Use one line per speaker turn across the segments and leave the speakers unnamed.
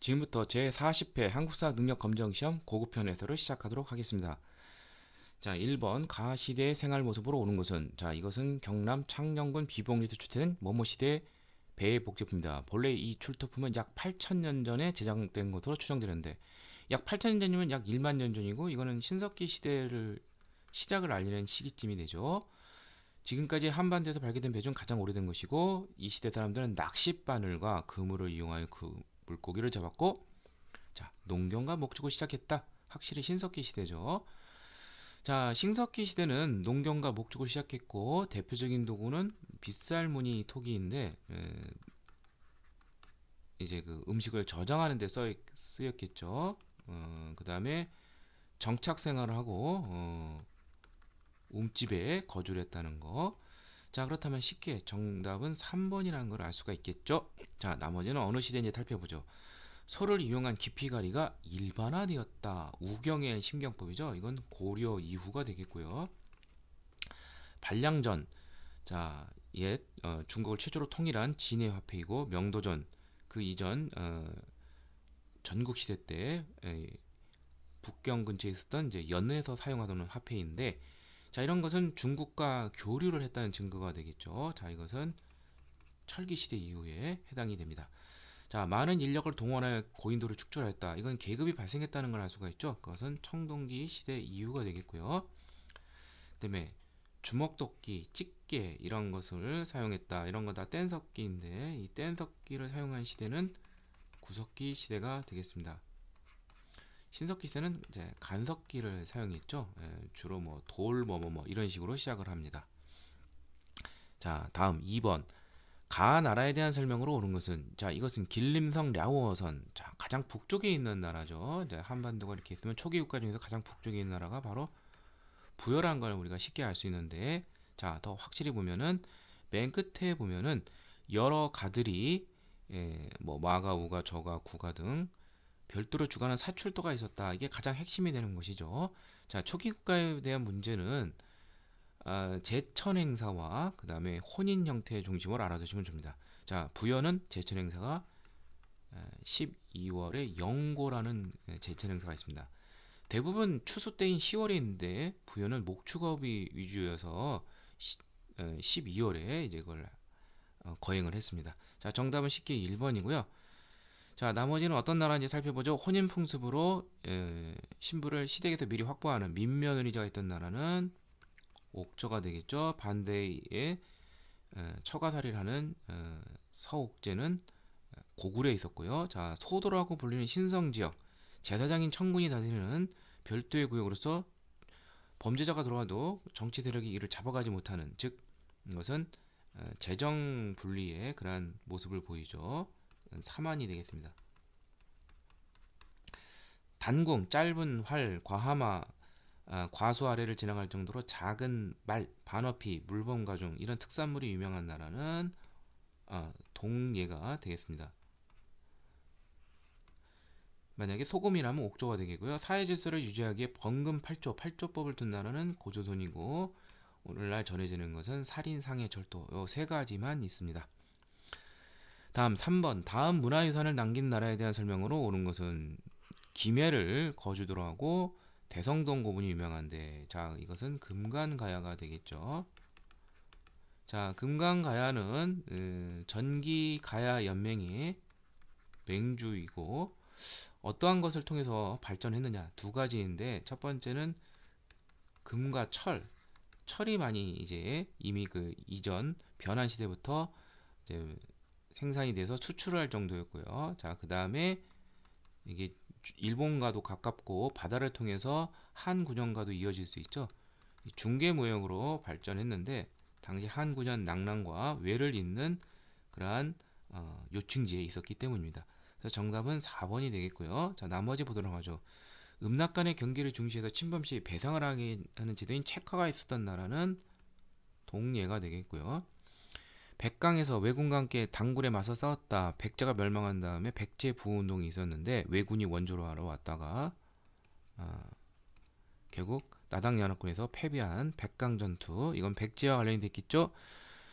지금부터 제40회 한국사 능력검정시험 고급편 에서를 시작하도록 하겠습니다. 자, 1번 가시대 생활 모습으로 오는 것은, 자, 이것은 경남 창녕군 비봉리에서 출태된 뭐뭐시대 배의 복제품입니다. 본래 이 출토품은 약 8,000년 전에 제작된 것으로 추정되는데, 약 8,000년 전이면 약 1만 년 전이고, 이거는 신석기 시대를 시작을 알리는 시기쯤이 되죠. 지금까지 한반도에서 발견된 배 중 가장 오래된 것이고, 이 시대 사람들은 낚싯바늘과 그물을 이용하여 그 물고기를 잡았고, 자, 농경과 목축을 시작했다. 확실히 신석기 시대죠. 자, 신석기 시대는 농경과 목축을 시작했고, 대표적인 도구는 빗살무늬 토기인데, 이제 그 음식을 저장하는 데 쓰였겠죠. 그 다음에 정착 생활을 하고 움집에 거주를 했다는 거. 자, 그렇다면 쉽게 정답은 3번이라는 걸 알 수가 있겠죠. 자, 나머지는 어느 시대인지 살펴보죠. 소를 이용한 깊이가리가 일반화되었다. 우경의 심경법이죠. 이건 고려 이후가 되겠고요. 반량전, 자, 옛 중국을 최초로 통일한 진의 화폐이고, 명도전, 그 이전 전국시대 때 북경 근처에 있었던 이제 연에서 사용하던 화폐인데, 자, 이런 것은 중국과 교류를 했다는 증거가 되겠죠. 자, 이것은 철기시대 이후에 해당이 됩니다. 자, 많은 인력을 동원하여 고인돌을 축출하였다. 이건 계급이 발생했다는 걸 알 수가 있죠. 그것은 청동기 시대 이후가 되겠고요. 그다음에 주먹도끼, 집게 이런 것을 사용했다. 이런 거 다 뗀석기인데, 이 뗀석기를 사용한 시대는 구석기 시대가 되겠습니다. 신석기 시대는 이제 간석기를 사용했죠. 주로 뭐 돌 이런 식으로 시작을 합니다. 자, 다음 2번. 가 나라에 대한 설명으로 옳은 것은, 자, 이것은 길림성 랴오어선, 자, 가장 북쪽에 있는 나라죠. 이제 한반도가 이렇게 있으면 초기 국가 중에서 가장 북쪽에 있는 나라가 바로 부여라는 걸 우리가 쉽게 알 수 있는데, 자, 더 확실히 보면은 맨 끝에 보면은 여러 가들이 뭐 마가, 우가, 저가, 구가 등 별도로 주관하는 사출도가 있었다. 이게 가장 핵심이 되는 것이죠. 자, 초기 국가에 대한 문제는 제천 행사와 그 다음에 혼인 형태의 중심을 알아두시면 됩니다. 자, 부여는 제천 행사가 12월에 영고라는 제천 행사가 있습니다. 대부분 추수 때인 10월에 있는데, 부여는 목축업이 위주여서 12월에 이제 그걸 거행을 했습니다. 자, 정답은 쉽게 1번이고요. 자, 나머지는 어떤 나라인지 살펴보죠. 혼인 풍습으로 신부를 시댁에서 미리 확보하는 민며느리가 있던 나라는 옥저가 되겠죠. 반대에 처가살이를 하는 서옥제는 고구려에 있었고요. 자, 소도라고 불리는 신성지역, 제사장인 청군이 다스리는 별도의 구역으로서 범죄자가 들어와도 정치 세력이 이를 잡아가지 못하는, 즉 이것은 재정 분리의 그러한 모습을 보이죠. 사만이 되겠습니다. 단궁, 짧은 활, 과하마, 과수 아래를 지나갈 정도로 작은 말, 반어피, 물범가중 이런 특산물이 유명한 나라는 동예가 되겠습니다. 만약에 소금이라면 옥조가 되겠고요. 사회질서를 유지하기에 번금 8조, 8조법을 둔 나라는 고조선이고, 오늘날 전해지는 것은 살인, 상해, 절도 이 세 가지만 있습니다. 다음 3번. 다음 문화유산을 남긴 나라에 대한 설명으로 옳은 것은, 김해를 거주도로 하고 대성동 고분이 유명한데, 자, 이것은 금관가야가 되겠죠. 자, 금관가야는 전기가야 연맹의 맹주이고, 어떠한 것을 통해서 발전했느냐, 두 가지인데, 첫 번째는 금과 철이 많이 이제 이미 그 이전 변한 시대부터 이제 생산이 돼서 수출을 할 정도였고요. 자, 그 다음에 이게 일본과도 가깝고 바다를 통해서 한군현과도 이어질 수 있죠. 중개 무역으로 발전했는데, 당시 한군현 낙랑과 외를 잇는 그러한 요충지에 있었기 때문입니다. 그래서 정답은 4번이 되겠고요. 자, 나머지 보도록 하죠. 음락 간의 경계를 중시해서 침범 시 배상을 하는 제도인 체커가 있었던 나라는 동예가 되겠고요. 백강에서 왜군과 함께 단굴에 맞서 싸웠다. 백제가 멸망한 다음에 백제 부운동이 있었는데, 왜군이 원조로 하러 왔다가 결국 나당연합군에서 패배한 백강전투, 이건 백제와 관련이 됐겠죠.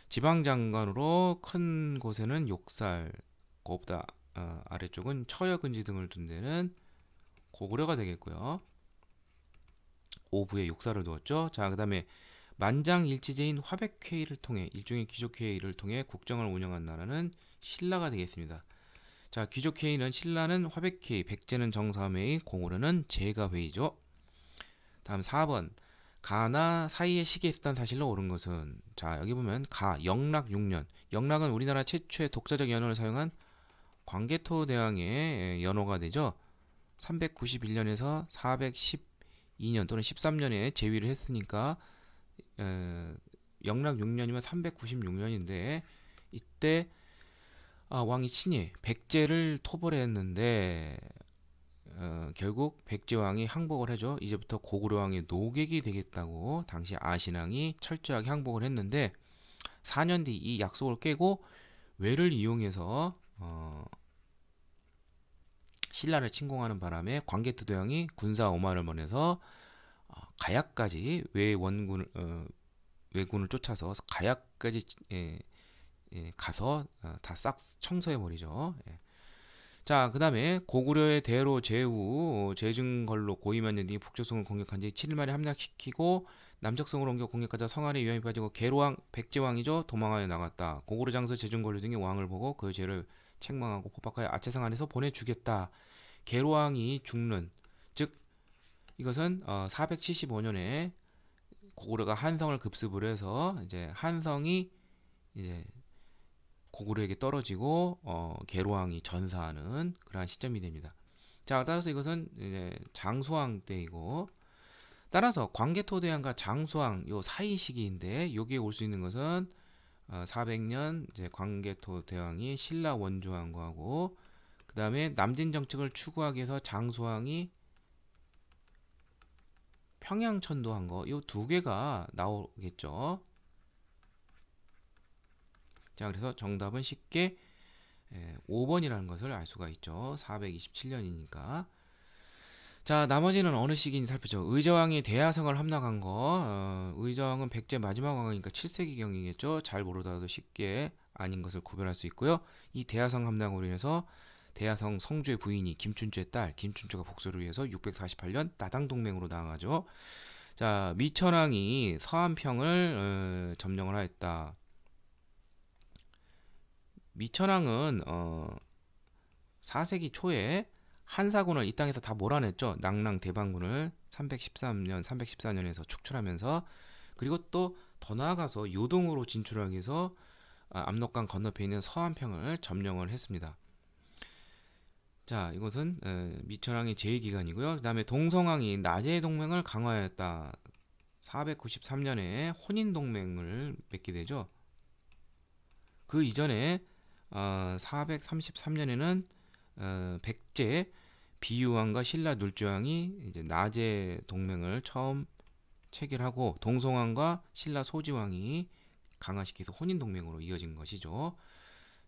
지방장관으로 큰 곳에는 욕살, 곱다 아래쪽은 처여근지 등을 둔 데는 고구려가 되겠고요. 오부에 욕사를 두었죠. 자, 그 다음에 만장일치제인 화백회의를 통해 일종의 귀족회의를 통해 국정을 운영한 나라는 신라가 되겠습니다. 자, 귀족회의는 신라는 화백회의, 백제는 정사회의, 고구려는 제가회의죠. 다음 4번 가나 사이에 시기에 있었던 사실로 옳은 것은, 자 여기 보면 가 영락 6년, 영락은 우리나라 최초의 독자적 연호를 사용한 광개토 대왕의 연호가 되죠. 391년에서 412년 또는 13년에 제위를 했으니까 영락 6년이면 396년인데 이때 왕이 친히 백제를 토벌했는데 결국 백제왕이 항복을 해줘. 이제부터 고구려왕의 노객이 되겠다고 당시 아신왕이 철저하게 항복을 했는데 4년 뒤 이 약속을 깨고 외를 이용해서 신라를 침공하는 바람에 광개토 대왕이 군사 오만을 벌여서 가야까지 왜군을 쫓아서 가야까지 가서 다 싹 청소해버리죠. 자, 그 다음에 고구려의 대로 제후 제증걸로 고이만년 등이 북조성을 공격한 지 7일 만에 함락시키고 남적성으로 옮겨 공격하자 성안에 위험이 빠지고 계로왕 백제왕이죠 도망하여 나갔다. 고구려 장서 제증걸로 등이 왕을 보고 그 죄를 책망하고 포박하여 아체성 안에서 보내주겠다. 계로왕이 죽는, 즉 이것은 475년에 고구려가 한성을 급습을 해서 이제 한성이 이제 고구려에게 떨어지고 계로왕이 전사하는 그러한 시점이 됩니다. 자, 따라서 이것은 이제 장수왕 때이고, 따라서 광개토대왕과 장수왕 요 사이 시기인데 여기에 올 수 있는 것은 400년 이제 광개토대왕이 신라 원조왕과 하고, 그 다음에 남진 정책을 추구하기 위해서 장수왕이 평양천도한 거, 요 두 개가 나오겠죠. 자, 그래서 정답은 쉽게 5번이라는 것을 알 수가 있죠. 427년이니까. 자, 나머지는 어느 시기인지 살펴보죠. 의저왕이 대야성을 함락한 거, 의저왕은 백제 마지막 왕이니까 7세기경이겠죠. 잘 모르더라도 쉽게 아닌 것을 구별할 수 있고요. 이 대야성 함락으로 인해서 대야성 성주의 부인이 김춘주의 딸 김춘주가 복수를 위해서 648년 나당동맹으로 나아가죠. 자, 미천왕이 서안평을 점령을 하였다. 미천왕은 4세기 초에 한사군을 이 땅에서 다 몰아냈죠. 낙랑 대방군을 313년, 314년에서 축출하면서, 그리고 또 더 나아가서 요동으로 진출하기 위해서 압록강 건너편에 있는 서안평을 점령을 했습니다. 자, 이것은 미천왕의 제1기간이고요. 그 다음에 동성왕이 나제 동맹을 강화했다. 493년에 혼인 동맹을 맺게 되죠. 그 이전에 433년에는 백제 비유왕과 신라 눌주왕이 이제 나제 동맹을 처음 체결하고 동성왕과 신라 소지왕이 강화시켜서 혼인 동맹으로 이어진 것이죠.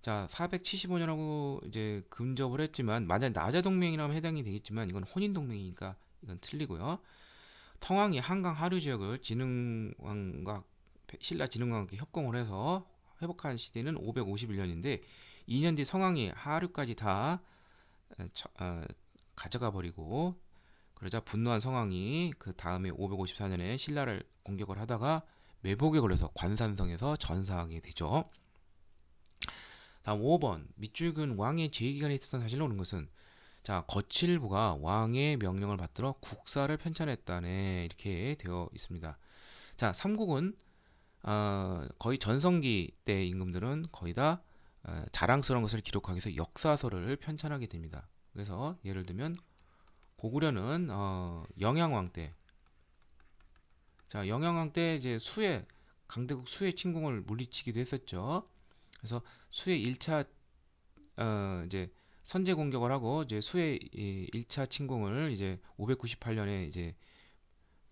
자, 475년하고 이제 근접을 했지만 만약 나제 동맹이라면 해당이 되겠지만 이건 혼인 동맹이니까 이건 틀리고요. 성왕이 한강 하류 지역을 진흥왕과 신라 진흥왕과 함께 협공을 해서 회복한 시대는 551년인데 2년 뒤 성왕이 하류까지 다 가져가 버리고, 그러자 분노한 성왕이 그 다음에 554년에 신라를 공격을 하다가 매복에 걸려서 관산성에서 전사하게 되죠. 다음 5번 밑줄근 왕의 제2기간에 있었던 사실로 오는 것은, 자, 거칠부가 왕의 명령을 받들어 국사를 편찬했다네 이렇게 되어 있습니다. 자, 삼국은 거의 전성기 때 임금들은 거의 다 자랑스러운 것을 기록하기 위해서 역사서를 편찬하게 됩니다. 그래서 예를 들면 고구려는 영양왕 때, 자, 영양왕 때 이제 강대국 수의 침공을 물리치기도 했었죠. 그래서 수의 1차 이제 선제 공격을 하고 이제 수의 1차 침공을 이제 598년에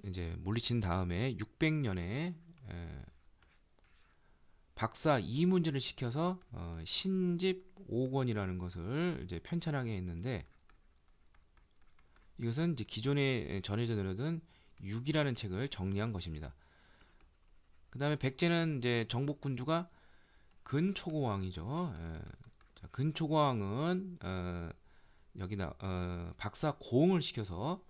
이제 물리친 다음에 600년에 박사 이문제를 시켜서 신집 5권이라는 것을 이제 편찬하게 했는데, 이것은 이제 기존에 전해져 내려던 6이라는 책을 정리한 것입니다. 그 다음에 백제는 이제 정복군주가 근초고왕이죠. 자, 근초고왕은 여기다 박사 고흥을 시켜서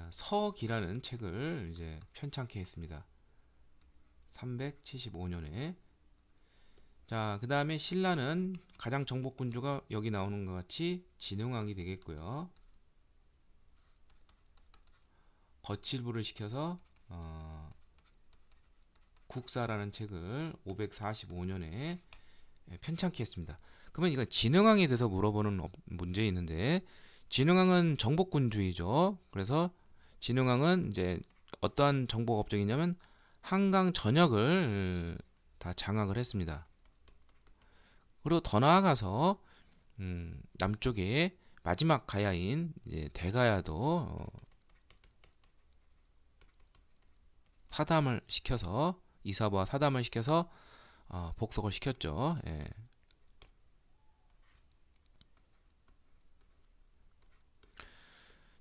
서기라는 책을 이제 편찬케 했습니다. 375년에. 자, 그 다음에 신라는 가장 정복군주가 여기 나오는 것 같이 진흥왕이 되겠고요. 거칠부를 시켜서 국사라는 책을 545년에 편찬케 했습니다. 그러면 이건 진흥왕에 대해서 물어보는 문제 있는데, 진흥왕은 정복군주이죠. 그래서 진흥왕은 이제 어떠한 정복 업적이냐면 한강 전역을 다 장악을 했습니다. 그리고 더 나아가서 남쪽에 마지막 가야인 이제 대가야도 사담을 시켜서 이사부와 사담을 시켜서 복속을 시켰죠. 예.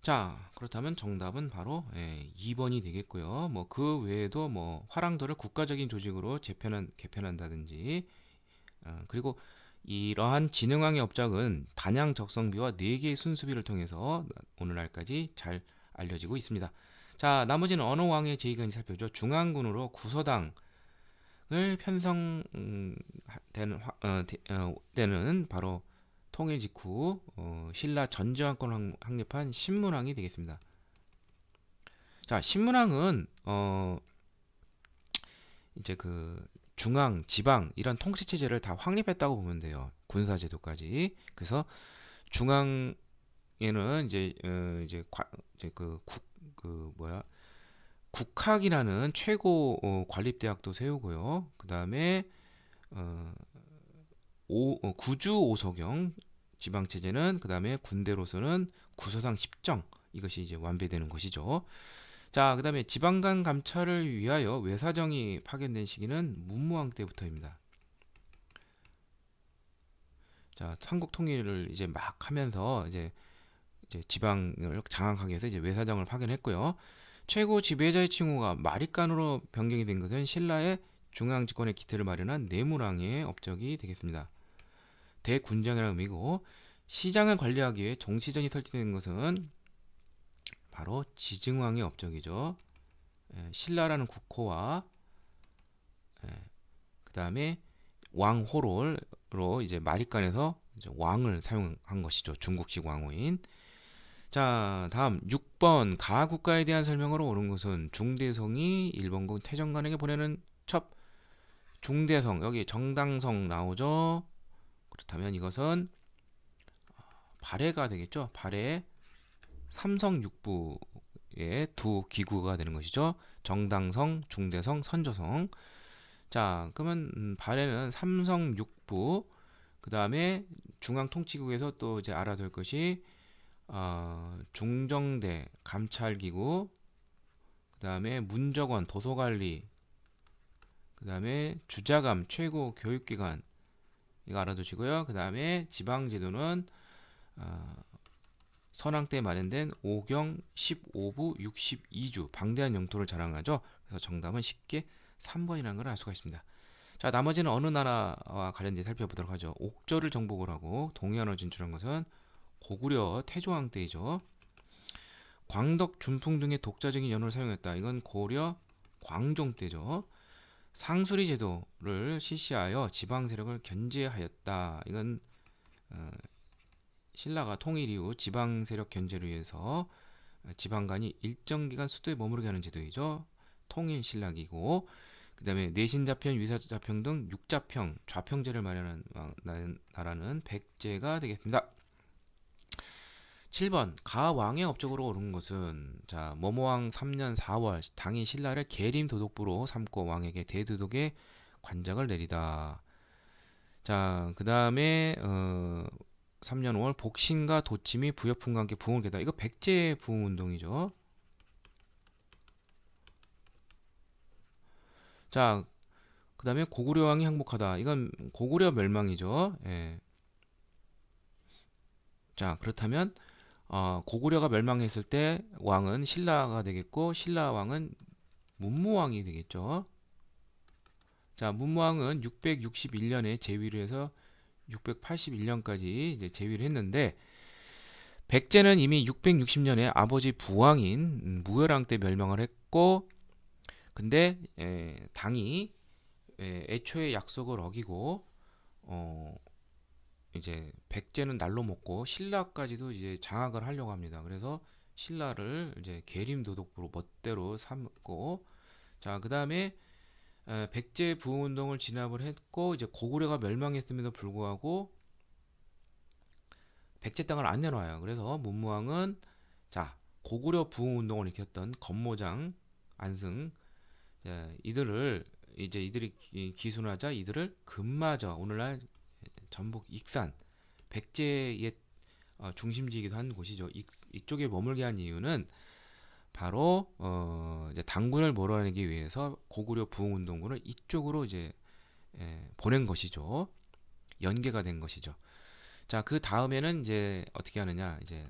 자, 그렇다면 정답은 바로 2번이 되겠고요. 뭐 그 외에도 뭐 화랑도를 국가적인 조직으로 개편한다든지 그리고 이러한 진흥왕의 업적은 단양 적성비와 4개의 순수비를 통해서 오늘날까지 잘 알려지고 있습니다. 자, 나머지는 어느 왕의 제의건지 살펴보죠. 중앙군으로 구서당을 때는 바로 통일 직후 신라 전제왕권을 확립한 신문왕이 되겠습니다. 자, 신문왕은 이제 그 중앙, 지방 이런 통치 체제를 다 확립했다고 보면 돼요. 군사 제도까지. 그래서 중앙에는 국학이라는 최고 관립대학도 세우고요. 그 다음에 구주 오소경 지방체제는 그 다음에 군대로서는 구서당 10정 이것이 이제 완배되는 것이죠. 자, 그 다음에 지방간 감찰을 위하여 외사정이 파견된 시기는 문무왕 때부터입니다. 자, 삼국 통일을 이제 막 하면서 이제 지방을 장악하기 위해서 이제 외사정을 파견했고요. 최고 지배자의 칭호가 마립간으로 변경이 된 것은 신라의 중앙 집권의 기틀을 마련한 내무랑의 업적이 되겠습니다. 대군장이라는 의미고, 시장을 관리하기 위해 정시전이 설치된 것은 바로 지증왕의 업적이죠. 신라라는 국호와 그 다음에 왕호로 이제 마립간에서 이제 왕을 사용한 것이죠. 중국식 왕호인. 자, 다음 6번 가국가에 대한 설명으로 옳은 것은 중대성이 일본군 태정관에게 보내는 첩. 중대성, 여기 정당성 나오죠. 그렇다면 이것은 발해가 되겠죠. 발해 삼성육부의 두 기구가 되는 것이죠. 정당성, 중대성, 선조성. 자, 그러면 발해는 삼성육부, 그 다음에 중앙통치국에서 또 이제 알아둘 것이 중정대 감찰기구, 그 다음에 문적원 도서관리, 그 다음에 주자감 최고 교육기관 이거 알아두시고요. 그 다음에 지방제도는 선왕 때 마련된 5경 15부 62주 방대한 영토를 자랑하죠. 그래서 정답은 쉽게 3번이라는 걸 알 수가 있습니다. 자, 나머지는 어느 나라와 관련된 살펴보도록 하죠. 옥저를 정복을 하고 동해안을 진출한 것은 고구려 태조왕 때이죠. 광덕, 준풍 등의 독자적인 연호를 사용했다. 이건 고려 광종 때죠. 상수리 제도를 실시하여 지방 세력을 견제하였다. 이건 신라가 통일 이후 지방 세력 견제를 위해서 지방간이 일정 기간 수도에 머무르게 하는 제도이죠. 통일 신라기고, 그 다음에 내신자평, 위사자평 등 6자평, 좌평제를 마련한 나라는 백제가 되겠습니다. 7번 가왕의 업적으로 옳은 것은, 자, 모모왕 3년 4월 당이 신라를 계림 도독부로 삼고 왕에게 대도독의 관작을 내리다. 자, 그 다음에 3년 5월 복신과 도침이 부여풍과 함께 부흥을 깨다. 이거 백제 부흥 운동이죠. 자, 그 다음에 고구려 왕이 항복하다. 이건 고구려 멸망이죠. 예. 자, 그렇다면 고구려가 멸망했을 때 왕은 신라가 되겠고, 신라 왕은 문무왕이 되겠죠. 자, 문무왕은 661년에 제위를 해서 681년까지 이제 제위를 했는데 백제는 이미 660년에 아버지 부왕인 무열왕 때 멸망을 했고 근데 당이 애초에 약속을 어기고 어 이제 백제는 날로 먹고 신라까지도 이제 장악을 하려고 합니다. 그래서 신라를 이제 계림도독부로 멋대로 삼고 자, 그다음에 백제 부흥운동을 진압을 했고 이제 고구려가 멸망했음에도 불구하고 백제 땅을 안 내놔요. 그래서 문무왕은 자 고구려 부흥운동을 일으켰던 건모장, 안승 이들을 이제 이들이 기순하자 이들을 금마저 오늘날 전북 익산 백제의 중심지이기도 한 곳이죠. 이쪽에 머물게 한 이유는 바로 이제 당군을 몰아내기 위해서 고구려 부흥운동군을 이쪽으로 이제 보낸 것이죠. 연계가 된 것이죠. 자, 그 다음에는 이제 어떻게 하느냐? 이제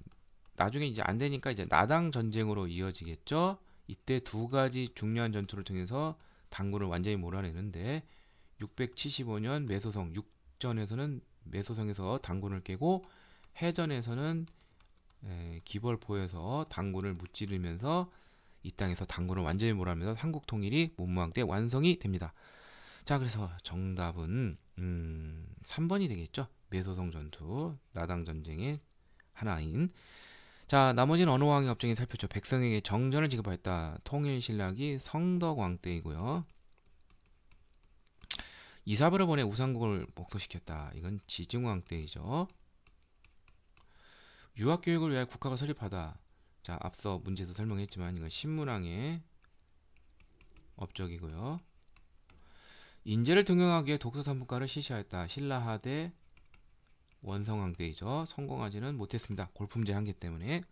나중에 이제 안 되니까 이제 나당 전쟁으로 이어지겠죠. 이때 두 가지 중요한 전투를 통해서 당군을 완전히 몰아내는데 675년 매소성 육전에서는 매소성에서 당군을 깨고 해전에서는 기벌포에서 당군을 무찌르면서 이 땅에서 당군을 완전히 몰아내면서 한국 통일이 문무왕 때 완성이 됩니다. 자, 그래서 정답은 3번이 되겠죠. 매소성 전투, 나당 전쟁의 하나인. 자, 나머지는 어느 왕의 업적이 살폈죠. 백성에게 정전을 지급하였다. 통일신라기 성덕왕 때이고요. 이사부를 보내 우상국을 복소시켰다. 이건 지증왕 때이죠. 유학교육을 위하여 국가가 설립하다. 자, 앞서 문제에서 설명했지만 이건 신문왕의 업적이고요. 인재를 등용하기 위해 독서산문가를 실시하였다. 신라하대 원성왕 때이죠. 성공하지는 못했습니다. 골품제 한계 때문에.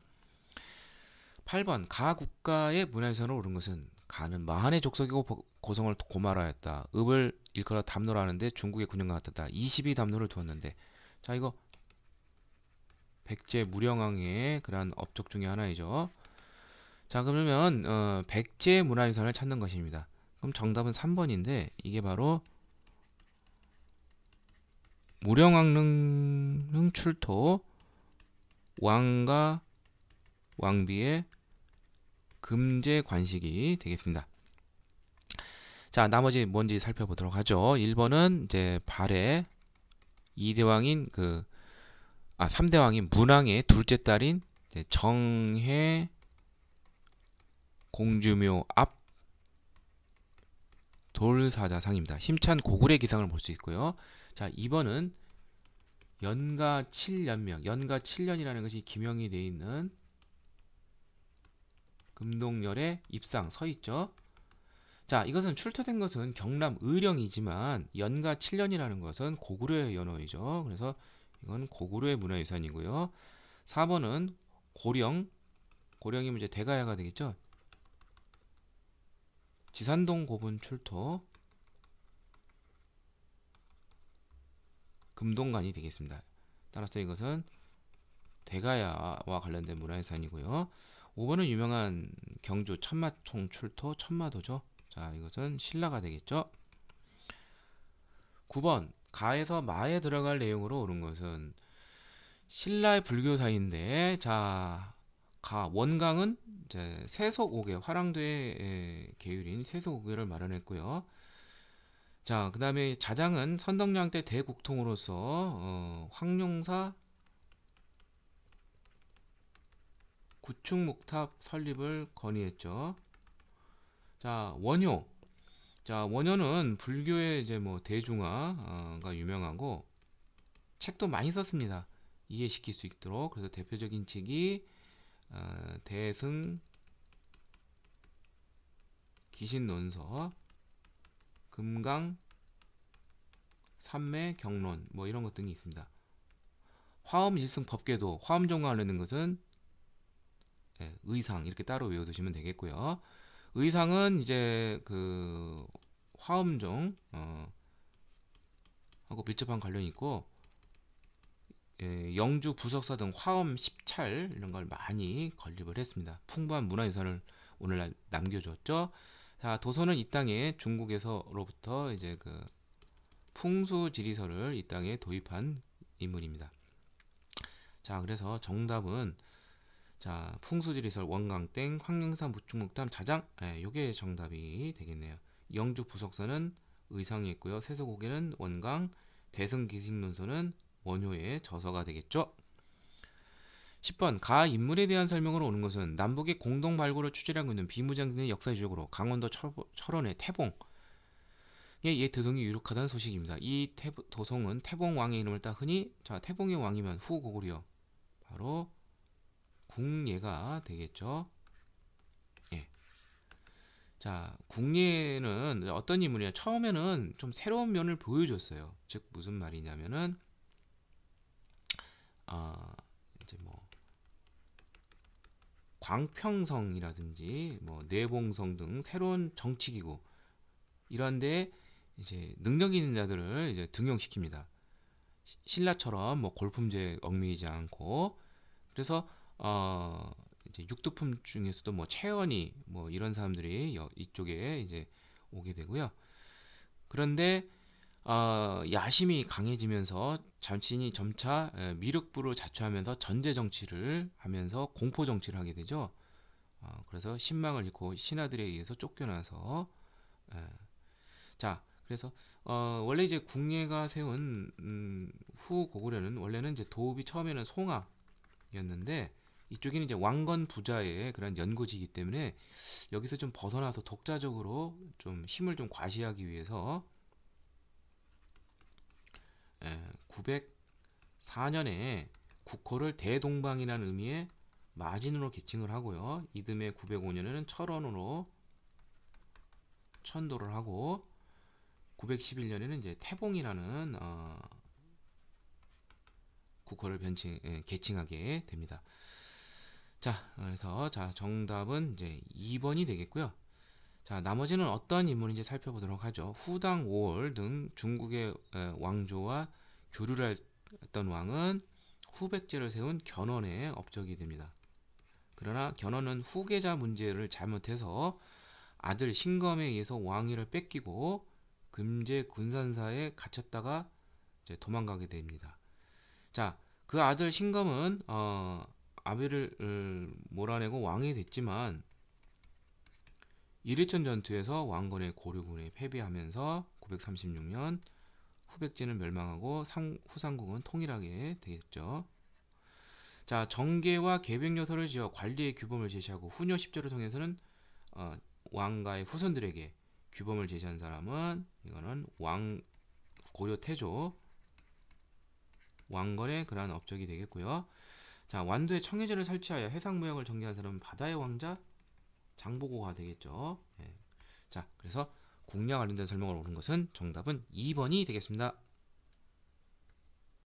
8번 가 국가의 문화유산으로 오른 것은 가는 마한의 족속이고 고성을 고말하였다. 읍을 일컬어 담노라 하는데 중국의 군영과 같았다. 22담노를 두었는데 자 이거 백제 무령왕의 그러한 업적 중에 하나이죠. 자 그러면 백제 문화유산을 찾는 것입니다. 그럼 정답은 3번인데 이게 바로 무령왕릉 출토 왕과 왕비의 금제 관식이 되겠습니다. 자 나머지 뭔지 살펴보도록 하죠. 1번은 이제 발해 2대왕인 3대왕인 문왕의 둘째 딸인 정해 공주묘 앞 돌사자상입니다. 힘찬 고구려 기상을 볼 수 있고요. 자 2번은 연가 7년명 연가 7년이라는 것이 기명이 되어 있는 금동열의 입상 서 있죠. 자 이것은 출토된 것은 경남 의령이지만 연가 7년이라는 것은 고구려의 연호이죠. 그래서 이건 고구려의 문화유산이고요. 4번은 고령이면 이제 대가야가 되겠죠. 지산동 고분 출토 금동관이 되겠습니다. 따라서 이것은 대가야와 관련된 문화유산이고요. 5번은 유명한 경주 천마통 출토 천마도죠. 자 이것은 신라가 되겠죠. 9번 가에서 마에 들어갈 내용으로 옳은 것은 신라의 불교사인데 자 원강은 이제 세속오개 화랑도의 계율인 세속오개를 마련했고요. 자 그 다음에 자장은 선덕여왕 때 대국통으로서 황룡사 구축목탑 설립을 건의했죠. 자 원효는 불교의 이제 뭐 대중화가 유명하고 책도 많이 썼습니다. 이해시킬 수 있도록. 그래서 대표적인 책이 대승 기신논서 금강 삼매 경론 뭐 이런 것 등이 있습니다. 화엄 일승 법계도 화엄 정화하려는 것은 의상 이렇게 따로 외워두시면 되겠고요. 의상은 이제 그 화엄종 하고 밀접한 관련이 있고 영주 부석사 등 화엄 십찰 이런 걸 많이 건립을 했습니다. 풍부한 문화유산을 오늘날 남겨줬죠. 자, 도선은 이 땅에 중국에서로부터 이제 그 풍수지리설을 이 땅에 도입한 인물입니다. 자, 그래서 정답은 자, 풍수지리설 원광땡 황령산 무충목담 자장, 예, 요게 정답이 되겠네요. 영주 부석선은 의상이 있고요. 세서고개는 원광, 대승기식론서는 원효의 저서가 되겠죠. 10번 가 인물에 대한 설명으로 오는 것은 남북의 공동 발굴을 추진하고 있는 비무장지대 역사지적으로 강원도 철원의 태봉 예, 도성이 유력하다는 소식입니다. 이 도성은 태봉 왕의 이름을 따 흔히 자 태봉의 왕이면 후고구려 바로 궁예가 되겠죠. 예. 자 궁예는 어떤 인물이냐 처음에는 좀 새로운 면을 보여줬어요. 즉 무슨 말이냐면은 이제 뭐 광평성이라든지 뭐 내봉성 등 새로운 정치기구 이런데 이제 능력 있는 자들을 이제 등용시킵니다. 신라처럼 뭐 골품제 얽매이지 않고 그래서 이제 육두품 중에서도 뭐 최연이 뭐 이런 사람들이 이쪽에 이제 오게 되고요. 그런데 야심이 강해지면서 자신이 점차 미륵부를 자처하면서 전제 정치를 하면서 공포 정치를 하게 되죠. 그래서 신망을 잃고 신하들에 의해서 쫓겨나서 자 그래서 원래 이제 궁예가 세운 후고구려는 원래는 이제 도읍이 처음에는 송악이었는데 이쪽에는 이제 왕건 부자의 그런 연고지이기 때문에 여기서 좀 벗어나서 독자적으로 좀 힘을 좀 과시하기 위해서 904년에 국호를 대동방이라는 의미의 마진으로 개칭을 하고요. 이듬해 905년에는 철원으로 천도를 하고 911년에는 이제 태봉이라는 국호를 개칭하게 됩니다. 자, 그래서 자 정답은 이제 2번이 되겠고요. 자, 나머지는 어떤 인물인지 살펴보도록 하죠. 후당 5월 등 중국의 왕조와 교류를 했던 왕은 후백제를 세운 견훤의 업적이 됩니다. 그러나 견훤은 후계자 문제를 잘못해서 아들 신검에 의해서 왕위를 뺏기고 금제 군산사에 갇혔다가 이제 도망가게 됩니다. 자, 그 아들 신검은 아비를 몰아내고 왕이 됐지만 이르천 전투에서 왕건의 고려군에 패배하면서 936년 후백제는 멸망하고 후삼국은 통일하게 되겠죠. 자, 정계와 계백요소를 지어 관리의 규범을 제시하고 후녀 10조를 통해서는 왕가의 후손들에게 규범을 제시한 사람은 이거는 고려 태조 왕건의 그러한 업적이 되겠고요. 자, 완도에 청해제를 설치하여 해상무역을 전개한 사람은 바다의 왕자 장보고가 되겠죠. 예. 자, 그래서 궁야 관련된 설명을 오른 것은 정답은 2번이 되겠습니다.